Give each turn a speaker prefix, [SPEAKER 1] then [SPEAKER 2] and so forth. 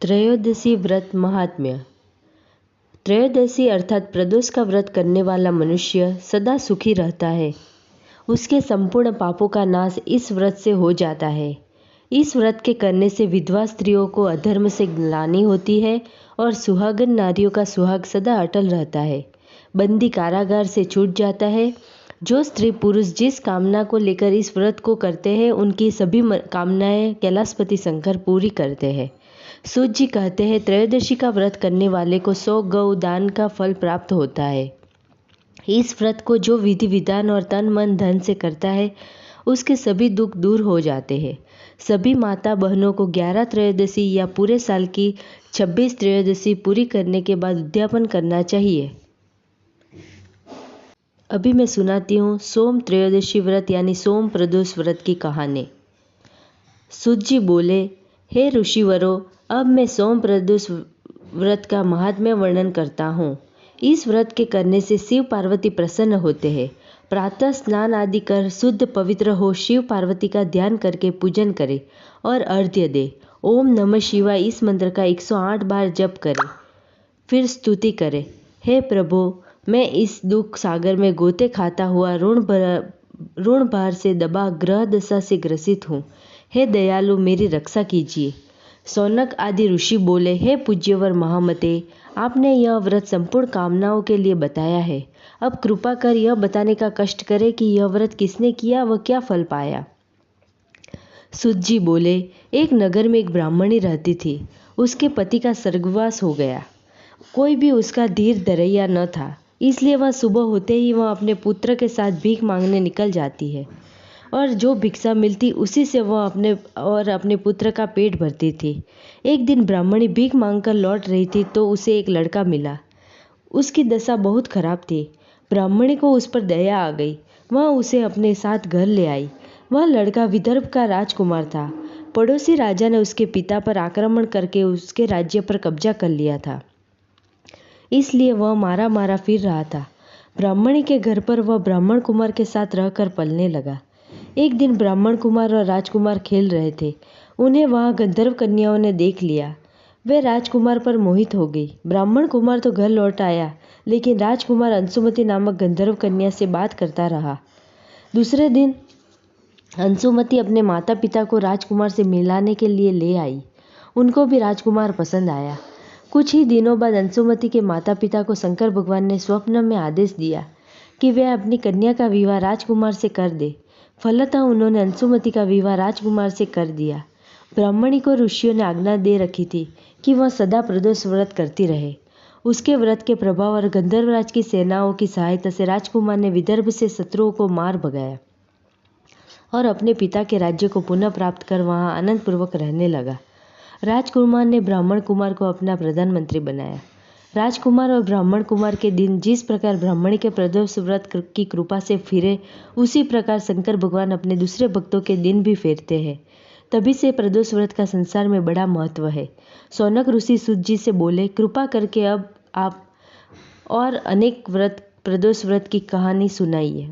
[SPEAKER 1] त्रयोदशी व्रत महात्म्य। त्रयोदशी अर्थात प्रदोष का व्रत करने वाला मनुष्य सदा सुखी रहता है। उसके संपूर्ण पापों का नाश इस व्रत से हो जाता है। इस व्रत के करने से विधवा स्त्रियों को अधर्म से ग्लानि होती है और सुहागन नारियों का सुहाग सदा अटल रहता है। बंदी कारागार से छूट जाता है। जो स्त्री पुरुष जिस कामना को लेकर इस व्रत को करते हैं उनकी सभी कामनाएं कैलाशपति शंकर पूरी करते हैं। सूत जी कहते हैं, त्रयोदशी का व्रत करने वाले को 100 गौ दान का फल प्राप्त होता है। इस व्रत को जो विधि विधान और तन मन धन से करता है उसके सभी दुख दूर हो जाते हैं। सभी माता बहनों को 11 त्रयोदशी या पूरे साल की 26 त्रयोदशी पूरी करने के बाद उद्यापन करना चाहिए। अभी मैं सुनाती हूँ सोम त्रयोदशी व्रत यानी सोम प्रदोष व्रत की कहानी। सूत जी बोले, हे ऋषिवरों, अब मैं सोम प्रदोष व्रत का महात्म्य वर्णन करता हूँ। इस व्रत के करने से शिव पार्वती प्रसन्न होते हैं। प्रातः स्नान आदि कर शुद्ध पवित्र हो शिव पार्वती का ध्यान करके पूजन करे और अर्घ्य दे। ओम नमः शिवाय इस मंत्र का 108 बार जप करे, फिर स्तुति करे। हे प्रभु, मैं इस दुख सागर में गोते खाता हुआ ऋण भार से दबा ग्रह दशा से ग्रसित हूँ। हे दयालु, मेरी रक्षा कीजिए। सौनक आदि ऋषि बोले, हे पूज्यवर महामते, आपने यह व्रत संपूर्ण कामनाओं के लिए बताया है। अब कृपा कर यह बताने का कष्ट करे कि यह व्रत किसने किया व क्या फल पाया। सूत जी बोले, एक नगर में एक ब्राह्मणी रहती थी। उसके पति का स्वर्गवास हो गया। कोई भी उसका धीर धरैया न था, इसलिए वह सुबह होते ही वह अपने पुत्र के साथ भीख मांगने निकल जाती है और जो भिक्षा मिलती उसी से वह अपने पुत्र का पेट भरती थी। एक दिन ब्राह्मणी भीख मांगकर लौट रही थी तो उसे एक लड़का मिला। उसकी दशा बहुत खराब थी। ब्राह्मणी को उस पर दया आ गई। वह उसे अपने साथ घर ले आई। वह लड़का विदर्भ का राजकुमार था। पड़ोसी राजा ने उसके पिता पर आक्रमण करके उसके राज्य पर कब्जा कर लिया था, इसलिए वह मारा मारा फिर रहा था। ब्राह्मणी के घर पर वह ब्राह्मण कुमार के साथ रहकर पलने लगा। एक दिन ब्राह्मण कुमार और राजकुमार खेल रहे थे। उन्हें वहां गंधर्व कन्याओं ने देख लिया। वे राजकुमार पर मोहित हो गई। ब्राह्मण कुमार तो घर लौट आया, लेकिन राजकुमार अंशुमति नामक गंधर्व कन्या से बात करता रहा। दूसरे दिन अंशुमति अपने माता पिता को राजकुमार से मिलाने के लिए ले आई। उनको भी राजकुमार पसंद आया। कुछ ही दिनों बाद अंशुमति के माता पिता को शंकर भगवान ने स्वप्न में आदेश दिया कि वे अपनी कन्या का विवाह राजकुमार से कर दे। फलतः उन्होंने अंशुमति का विवाह राजकुमार से कर दिया। ब्राह्मणी को ऋषियों ने आज्ञा दे रखी थी कि वह सदा प्रदोष व्रत करती रहे। उसके व्रत के प्रभाव और गंधर्वराज की सेनाओं की सहायता से राजकुमार ने विदर्भ से शत्रुओं को मार भगाया और अपने पिता के राज्य को पुनः प्राप्त कर वहां आनंद पूर्वक रहने लगा। राजकुमार ने ब्राह्मण कुमार को अपना प्रधानमंत्री बनाया। राजकुमार और ब्राह्मण कुमार के दिन जिस प्रकार ब्राह्मणी के प्रदोष व्रत की कृपा से फिरे, उसी प्रकार शंकर भगवान अपने दूसरे भक्तों के दिन भी फेरते हैं। तभी से प्रदोष व्रत का संसार में बड़ा महत्व है। सौनक ऋषि सूत जी से बोले, कृपा करके अब आप और अनेक प्रदोष व्रत की कहानी सुनाइए।